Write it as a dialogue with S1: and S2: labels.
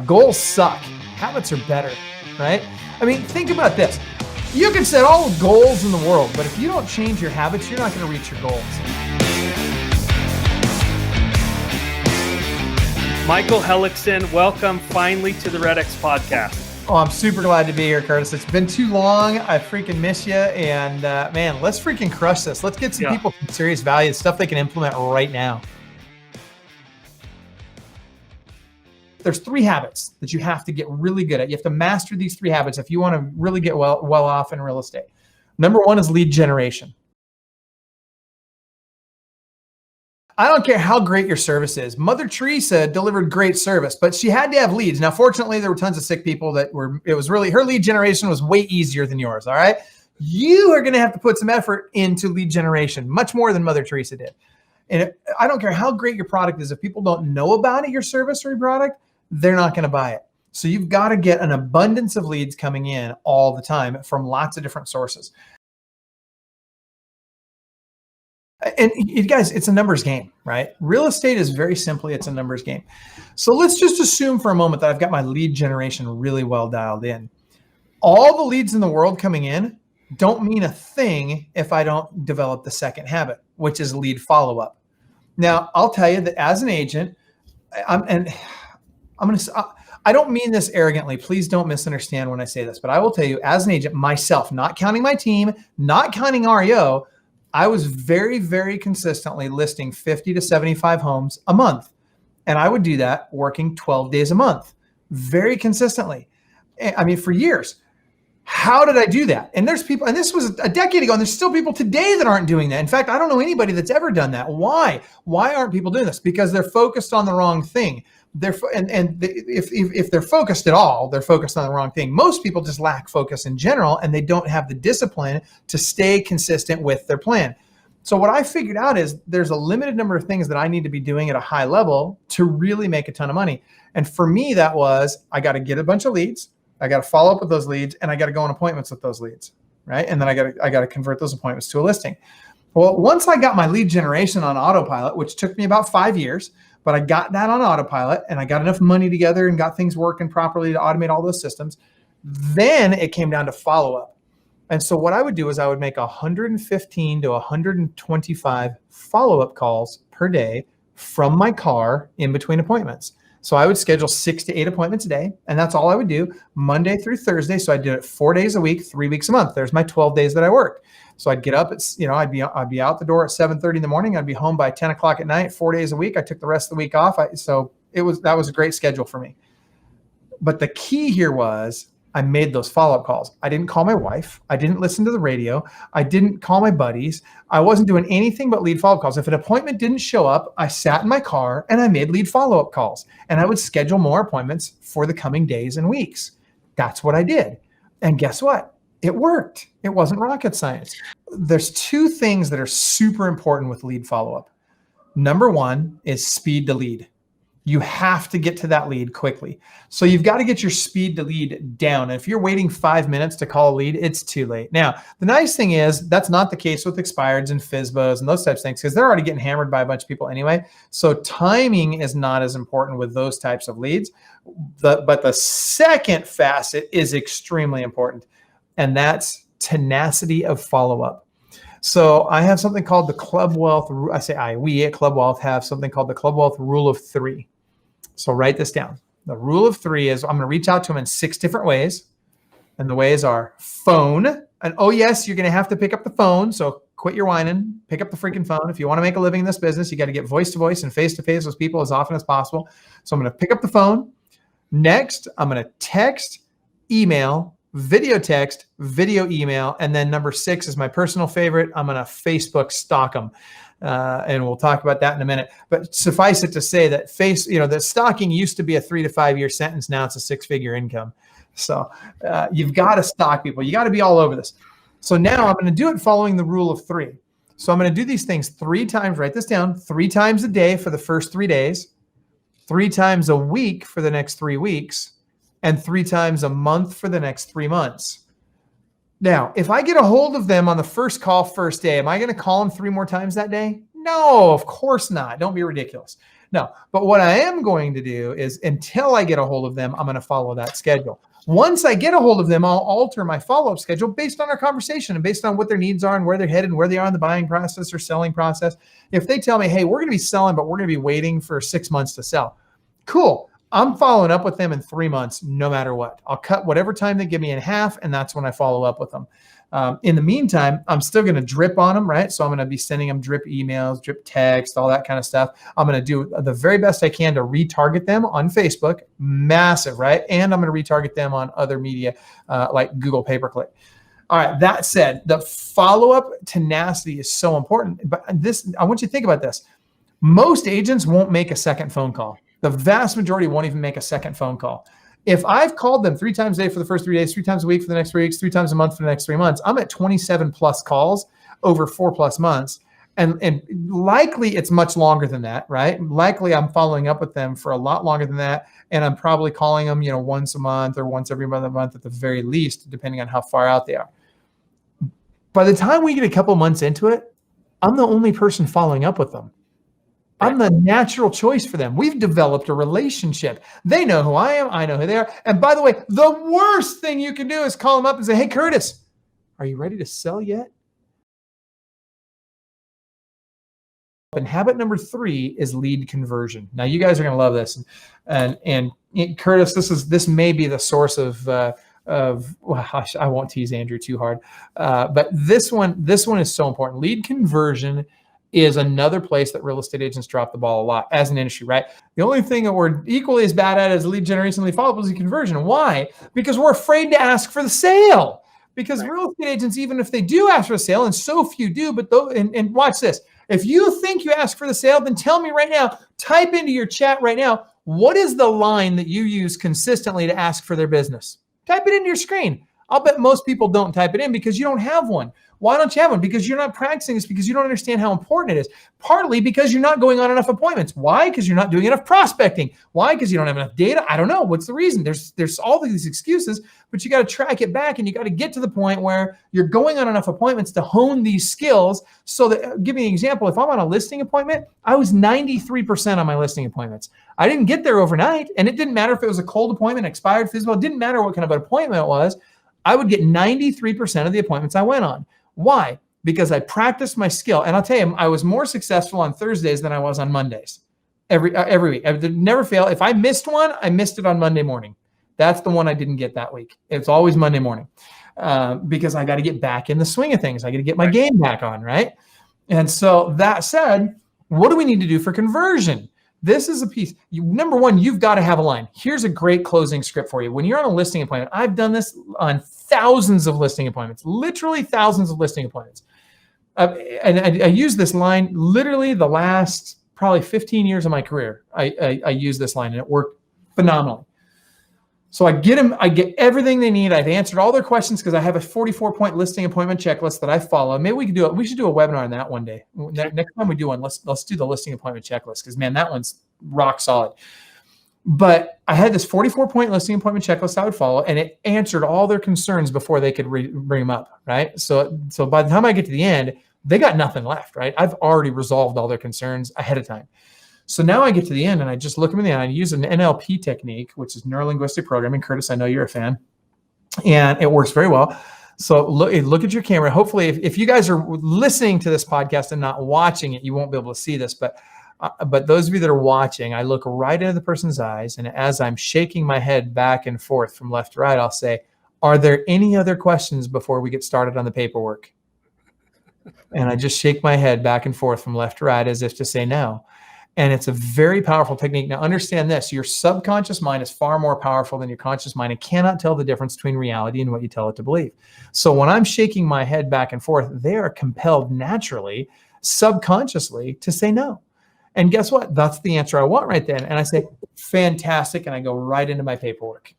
S1: goals suck. Habits are better, right? I mean, think about this. You can set all the goals in the world, but if you don't change your habits, you're not going to reach your goals.
S2: Michael Hellickson, welcome finally to the REDX podcast.
S1: Oh, I'm super glad to be here, Curtis. It's been too long. I freaking miss you. And man, let's freaking crush this. Let's get some people some serious value, stuff they can implement right now. There's 3 habits that you have to get really good at. You have to master these 3 habits if you want to really get well off in real estate. Number 1 is lead generation. I don't care how great your service is. Mother Teresa delivered great service, but she had to have leads. Now, fortunately, there were tons of sick people her lead generation was way easier than yours, all right? You are going to have to put some effort into lead generation, much more than Mother Teresa did. And I don't care how great your product is. If people don't know about it, your service or your product, they're not going to buy it. So you've got to get an abundance of leads coming in all the time from lots of different sources. And you guys, it's a numbers game, right? Real estate is very simply, it's a numbers game. So let's just assume for a moment that I've got my lead generation really well dialed in. All the leads in the world coming in don't mean a thing if I don't develop the second habit, which is lead follow-up. Now, I'll tell you that as an agent, I don't mean this arrogantly. Please don't misunderstand when I say this, but I will tell you as an agent myself, not counting my team, not counting REO, I was very, very consistently listing 50 to 75 homes a month. And I would do that working 12 days a month, very consistently. I mean, for years. How did I do that? And there's people, and this was a decade ago, and there's still people today that aren't doing that. In fact, I don't know anybody that's ever done that. Why? Why aren't people doing this? Because they're focused on the wrong thing. If they're focused at all, they're focused on the wrong thing. Most people just lack focus in general, and they don't have the discipline to stay consistent with their plan. So what I figured out is there's a limited number of things that I need to be doing at a high level to really make a ton of money. And for me, that was, I got to get a bunch of leads. I got to follow up with those leads, and I got to go on appointments with those leads, right? And then I got to convert those appointments to a listing. Well, once I got my lead generation on autopilot, which took me about 5 years, but I got that on autopilot and I got enough money together and got things working properly to automate all those systems, then it came down to follow-up. And so what I would do is I would make 115 to 125 follow-up calls per day from my car in between appointments. So I would schedule 6 to 8 appointments a day, and that's all I would do Monday through Thursday. So I did it 4 days a week, 3 weeks a month. There's my 12 days that I worked. So I'd get up at, I'd be out the door at 7:30 in the morning. I'd be home by 10 o'clock at night, 4 days a week. I took the rest of the week off. That was a great schedule for me. But the key here was I made those follow-up calls. I didn't call my wife. I didn't listen to the radio. I didn't call my buddies. I wasn't doing anything but lead follow-up calls. If an appointment didn't show up, I sat in my car and I made lead follow-up calls. And I would schedule more appointments for the coming days and weeks. That's what I did. And guess what? It worked. It wasn't rocket science. There's 2 things that are super important with lead follow-up. Number 1 is speed to lead. You have to get to that lead quickly. So you've got to get your speed to lead down. And if you're waiting 5 minutes to call a lead, it's too late. Now, the nice thing is that's not the case with expireds and FSBOs and those types of things because they're already getting hammered by a bunch of people anyway. So timing is not as important with those types of leads. But the second facet is extremely important, and that's tenacity of follow-up. So I have something called the Club Wealth. We at Club Wealth have something called the Club Wealth Rule of 3. So write this down. The rule of 3 is I'm going to reach out to them in 6 different ways. And the ways are phone. And oh, yes, you're going to have to pick up the phone. So quit your whining. Pick up the freaking phone. If you want to make a living in this business, you got to get voice to voice and face to face with people as often as possible. So I'm going to pick up the phone. Next, I'm going to text, email, video text, video email. And then number 6 is my personal favorite. I'm going to Facebook stalk them. And we'll talk about that in a minute. But suffice it to say that that stalking used to be a 3 to 5 year sentence. Now it's a 6-figure income. So you've got to stalk people. You got to be all over this. So now I'm going to do it following the rule of 3. So I'm going to do these things 3 times. Write this down. 3 times a day for the first 3 days, 3 times a week for the next 3 weeks, and 3 times a month for the next 3 months. Now, if I get a hold of them on the first call, first day, am I going to call them 3 more times that day? No, of course not. Don't be ridiculous. No, but what I am going to do is until I get a hold of them, I'm going to follow that schedule. Once I get a hold of them, I'll alter my follow-up schedule based on our conversation and based on what their needs are and where they're headed and where they are in the buying process or selling process. If they tell me, hey, we're going to be selling, but we're going to be waiting for 6 months to sell. Cool. I'm following up with them in 3 months, no matter what. I'll cut whatever time they give me in half, and that's when I follow up with them. In the meantime, I'm still going to drip on them, right? So I'm going to be sending them drip emails, drip text, all that kind of stuff. I'm going to do the very best I can to retarget them on Facebook, massive, right? And I'm going to retarget them on other media like Google pay-per-click. All right, that said, the follow-up tenacity is so important. But this, I want you to think about this. Most agents won't make a second phone call. The vast majority won't even make a second phone call. If I've called them 3 times a day for the first 3 days, 3 times a week for the next 3 weeks, 3 times a month for the next 3 months, I'm at 27 plus calls over 4 plus months. And likely it's much longer than that, right? Likely I'm following up with them for a lot longer than that. And I'm probably calling them, once a month or once every other month at the very least, depending on how far out they are. By the time we get a couple months into it, I'm the only person following up with them. I'm the natural choice for them. We've developed a relationship. They know who I am. I know who they are. And by the way, the worst thing you can do is call them up and say, hey, Curtis, are you ready to sell yet? And habit number 3 is lead conversion. Now, you guys are going to love this. And Curtis, this may be the source of well, I won't tease Andrew too hard. But this one is so important. Lead conversion is another place that real estate agents drop the ball a lot as an industry, right? The only thing that we're equally as bad at as lead generation and lead follow-up is lead conversion. Why? Because we're afraid to ask for the sale. Because real estate agents, even if they do ask for a sale, and so few do, but and watch this. If you think you ask for the sale, then tell me right now, type into your chat right now, what is the line that you use consistently to ask for their business? Type it into your screen. I'll bet most people don't type it in because you don't have one. Why don't you have one? Because you're not practicing this, because you don't understand how important it is. Partly because you're not going on enough appointments. Why? Because you're not doing enough prospecting. Why? Because you don't have enough data. I don't know. What's the reason? There's all these excuses, but you got to track it back and you got to get to the point where you're going on enough appointments to hone these skills. So that, give me an example. If I'm on a listing appointment, I was 93% on my listing appointments. I didn't get there overnight, and it didn't matter if it was a cold appointment, expired, physical. It didn't matter what kind of an appointment it was. I would get 93% of the appointments I went on. Why? Because I practiced my skill. And I'll tell you, I was more successful on Thursdays than I was on Mondays. Every week. I would never fail. If I missed one, I missed it on Monday morning. That's the one I didn't get that week. It's always Monday morning because I got to get back in the swing of things. I got to get my game back on, right? And so that said, what do we need to do for conversion? This is a piece. Number one, you've got to have a line. Here's a great closing script for you. When you're on a listing appointment, I've done this on thousands of listing appointments, literally thousands of listing appointments. And I use this line literally the last probably 15 years of my career. I use this line and it worked phenomenally. So I get everything they need. I've answered all their questions because I have a 44-point listing appointment checklist that I follow. Maybe we can do it. We should do a webinar on that one day. Next time we do one, let's do the listing appointment checklist because, man, that one's rock solid. But I had this 44-point listing appointment checklist I would follow, and it answered all their concerns before they could bring them up, right? So by the time I get to the end, they got nothing left, right? I've already resolved all their concerns ahead of time. So now I get to the end and I just look them in the eye. I use an NLP technique, which is neuro-linguistic programming. Curtis, I know you're a fan, and it works very well. So look at your camera. Hopefully, if you guys are listening to this podcast and not watching it, you won't be able to see this. But those of you that are watching, I look right into the person's eyes, and as I'm shaking my head back and forth from left to right, I'll say, "Are there any other questions before we get started on the paperwork?" And I just shake my head back and forth from left to right as if to say no. And it's a very powerful technique. Now, understand this. Your subconscious mind is far more powerful than your conscious mind and cannot tell the difference between reality and what you tell it to believe. So when I'm shaking my head back and forth, they are compelled naturally, subconsciously, to say no. And guess what? That's the answer I want right then. And I say, fantastic. And I go right into my paperwork.